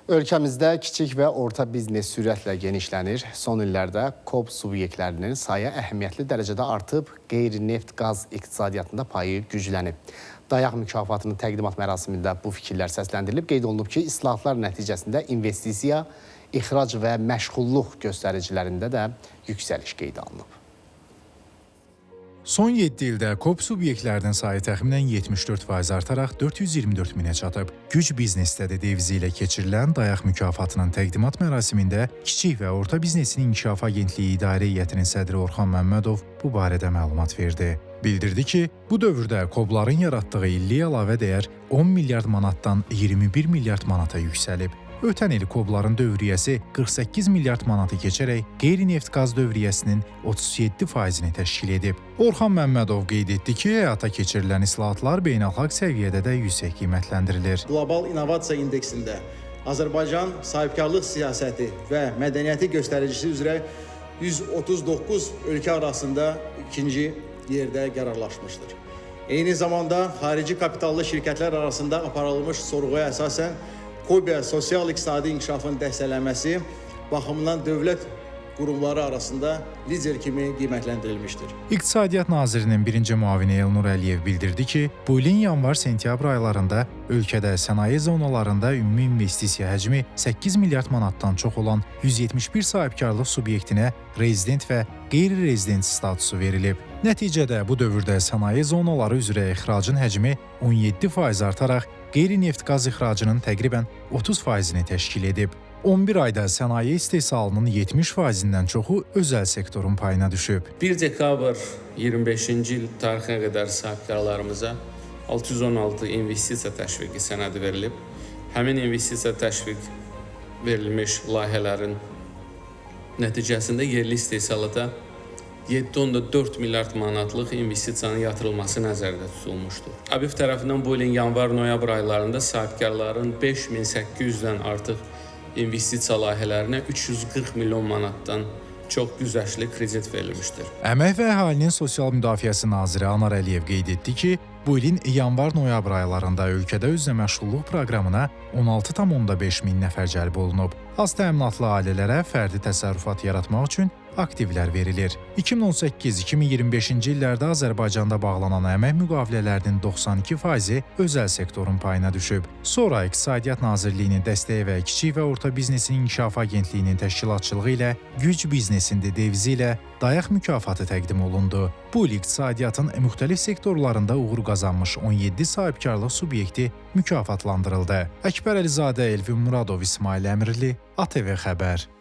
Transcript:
Ölkəmizdə kiçik və orta biznes sürətlə genişlənir. Son illərdə KOB subyektlərinin sayı əhəmiyyətli dərəcədə artıb, qeyri-neft qaz iqtisadiyyatında payı güclənib. Dayaq mükafatının təqdimat mərasimində bu fikirlər səsləndirilib. Qeyd olunub ki, islahatlar nəticəsində investisiya, ixrac və məşğulluq göstəricilərində də yüksəliş qeydə alınıb. Son 7 ildə KOB subyektlərinin sayı təxminən 74% artaraq 424 minə çatıb. Güc biznesdə də devizi ilə keçirilən Dayaq mükafatının təqdimat mərasimində Kiçik və Orta Biznesin İnkişafı Agentliyi İdarə Heyətinin sədri Orxan Məmmədov bu barədə məlumat verdi. Bildirdi ki, bu dövrdə KOB-ların yaratdığı illik əlavə dəyər 10 milyard manatdan 21 milyard manata yüksəlib. Ötən il KOB-ların dövriyyəsi 48 milyard manatı keçərək qeyri-neft qaz dövriyyəsinin 37%-ni təşkil edib. Orxan Məmmədov qeyd etdi ki, həyata keçirilən islahatlar beynəlxalq səviyyədə də yüksək qiymətləndirilir. Qlobal İnnovasiya İndeksində Azərbaycan sahibkarlıq siyasəti və mədəniyyəti göstəricisi üzrə 139 ölkə arasında ikinci yerdə qərarlaşmışdır. Eyni zamanda xarici kapitallı şirkətlər arasında aparılmış sorğuya əsasən KOBİ sosial-iqtisadi inkişafın dəstəklənməsi baxımından dövlət qurumları arasında lider kimi qiymətləndirilmişdir. İqtisadiyyat Nazirinin birinci müavini Elnur Əliyev bildirdi ki, bu ilin yanvar-sentyabr aylarında ölkədə sənaye zonalarında ümumi investisiya həcmi 8 milyard manatdan çox olan 171 sahibkarlıq subyektinə rezident və qeyri-rezident statusu verilib. Nəticədə bu dövrdə sənaye zonaları üzrə ixracın həcmi 17% artaraq qeyri-neft qaz ixracının təqribən 30%-ni təşkil edib. 11 ayda sənaye istehsalının 70%-dən çoxu özəl sektorun payına düşüb. 1 dekabr 25-ci il tarixinə qədər sahibkarlarımıza 616 investisiya təşviqi sənədi verilib. Həmin investisiya təşviq verilmiş layihələrin nəticəsində yerli istehsalata 7.4 milyard manatlıq investisiyanın yatırılması nəzərdə tutulmuşdur. ABİF tərəfindən bu ilin yanvar-noyabr aylarında sahibkarların 5800-dən artıq investisiya layihələrinə 340 milyon manatdan çox güzəştli kredit verilmişdir. Əmək və Əhalinin Sosial Müdafiəsi Naziri Anar Əliyev qeyd etdi ki, bu ilin yanvar-noyabr aylarında ölkədə özlə məşğulluq proqramına 16,5 min nəfər cəlb olunub. Az təminatlı ailələrə fərdi təsərrüfat yaratmaq üçün aktivlər verilir. 2018-2025-ci illərdə Azərbaycanda bağlanan əmək müqavilələrinin 92%-i özəl sektorun payına düşüb. Sonra İqtisadiyyat Nazirliyinin dəstəyi və Kiçik və Orta Biznesin İnkişafı Agentliyinin təşkilatçılığı ilə Güc biznesində devizi ilə Dayaq mükafatı təqdim olundu. Bu il iqtisadiyyatın müxtəlif sektorlarında uğur qazanmış 17 sahibkarlıq subyekti mükafatlandırıldı. Əkbər Əlizadə, Elvin Muradov, İsmail Əmirli, ATV Xəbər.